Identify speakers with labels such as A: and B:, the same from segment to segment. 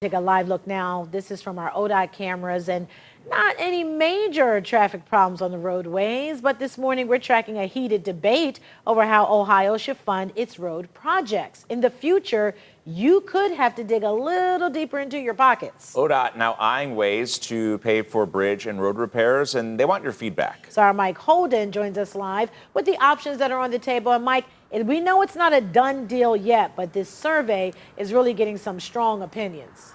A: Take a live look now. This is from our ODOT cameras, and not any major traffic problems on the roadways. But this morning, we're tracking a heated debate over how Ohio should fund its road projects. In the future, you could have to dig a little deeper into your pockets.
B: ODOT now eyeing ways to pay for bridge and road repairs, and they want your feedback.
A: So our Mike Holden joins us live with the options that are on the table. And Mike, we know it's not a done deal yet, but this survey is really getting some strong opinions.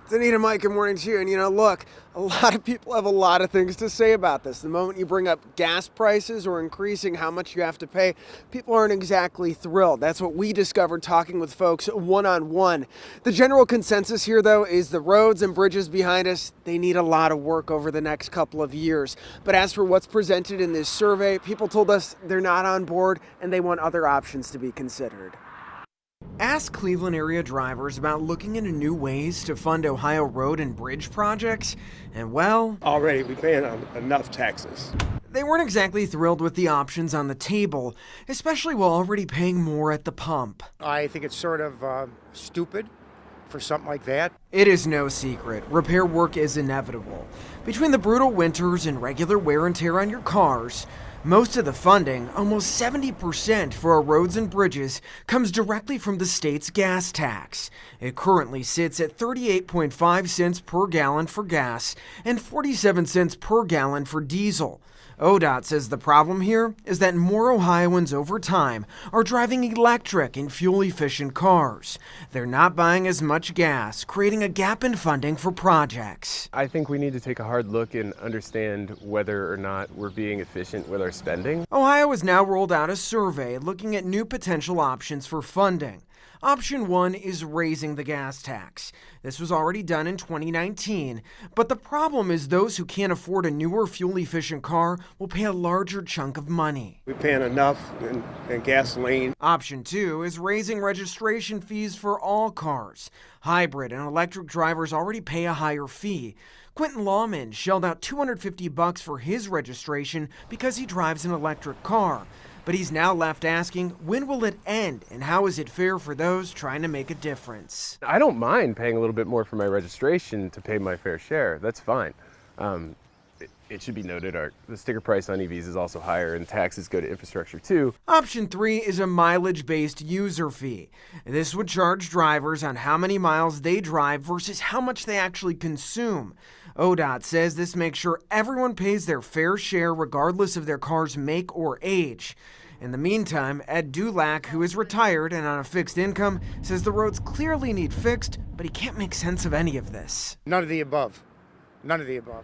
C: Danita, Mike, good morning to you. And look, a lot of people have a lot of things to say about this. The moment you bring up gas prices or increasing how much you have to pay, people aren't exactly thrilled. That's what we discovered talking with folks one-on-one. The general consensus here, though, is the roads and bridges behind us, they need a lot of work over the next couple of years. But as for what's presented in this survey, people told us they're not on board and they want other options to be considered. Ask Cleveland area drivers about looking into new ways to fund Ohio road and bridge projects, and well,
D: already we paying enough taxes.
C: They weren't exactly thrilled with the options on the table, especially while already paying more at the pump.
D: I think it's sort of stupid for something like that.
C: It is no secret, repair work is inevitable. Between the brutal winters and regular wear and tear on your cars, most of the funding, almost 70% for our roads and bridges, comes directly from the state's gas tax. It currently sits at 38.5 cents per gallon for gas and 47 cents per gallon for diesel. ODOT says the problem here is that more Ohioans over time are driving electric and fuel-efficient cars. They're not buying as much gas, creating a gap in funding for projects.
E: I think we need to take a hard look and understand whether or not we're being efficient with our spending.
C: Ohio has now rolled out a survey looking at new potential options for funding. Option 1 is raising the gas tax. This was already done in 2019, but the problem is those who can't afford a newer fuel-efficient car will pay a larger chunk of money.
D: We're paying enough in gasoline.
C: Option 2 is raising registration fees for all cars. Hybrid and electric drivers already pay a higher fee. Quentin Lawman shelled out $250 for his registration because he drives an electric car. But he's now left asking, when will it end, and how is it fair for those trying to make a difference?
E: I don't mind paying a little bit more for my registration to pay my fair share. That's fine. It should be noted the sticker price on EVs is also higher, and taxes go to infrastructure too.
C: Option 3 is a mileage-based user fee. This would charge drivers on how many miles they drive versus how much they actually consume. ODOT says this makes sure everyone pays their fair share regardless of their car's make or age. In the meantime, Ed Dulac, who is retired and on a fixed income, says the roads clearly need fixed, but he can't make sense of any of this.
D: None of the above. None of the above.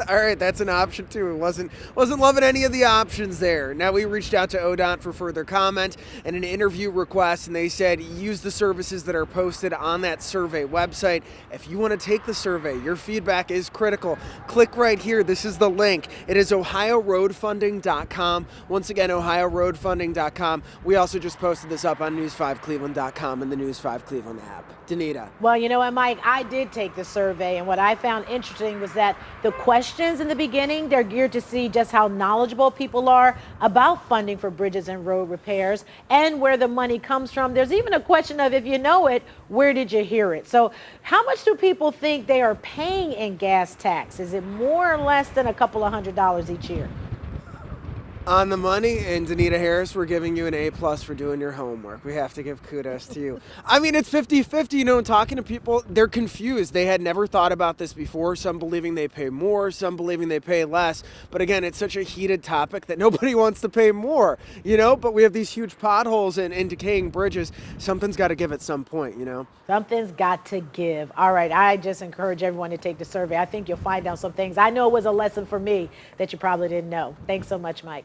C: All right, that's an option too. Wasn't loving any of the options there. Now we reached out to ODOT for further comment and an interview request, and they said use the services that are posted on that survey website. If you want to take the survey, your feedback is critical. Click right here. This is the link. It is OhioRoadFunding.com. Once again, OhioRoadFunding.com. We also just posted this up on News5Cleveland.com and the News 5 Cleveland app. Danita.
A: Well, you know what, Mike? I did take the survey, and what I found interesting was that the questions in the beginning, they're geared to see just how knowledgeable people are about funding for bridges and road repairs and where the money comes from. There's even a question of, if you know it, where did you hear it? So how much do people think they are paying in gas tax? Is it more or less than a couple of $100s each year?
C: On the money, and Danita Harris, we're giving you an A+ for doing your homework. We have to give kudos to you. I mean, it's 50-50, talking to people, they're confused. They had never thought about this before, some believing they pay more, some believing they pay less. But again, it's such a heated topic that nobody wants to pay more, but we have these huge potholes and decaying bridges. Something's got to give at some point,
A: Something's got to give. All right, I just encourage everyone to take the survey. I think you'll find out some things. I know it was a lesson for me that you probably didn't know. Thanks so much, Mike.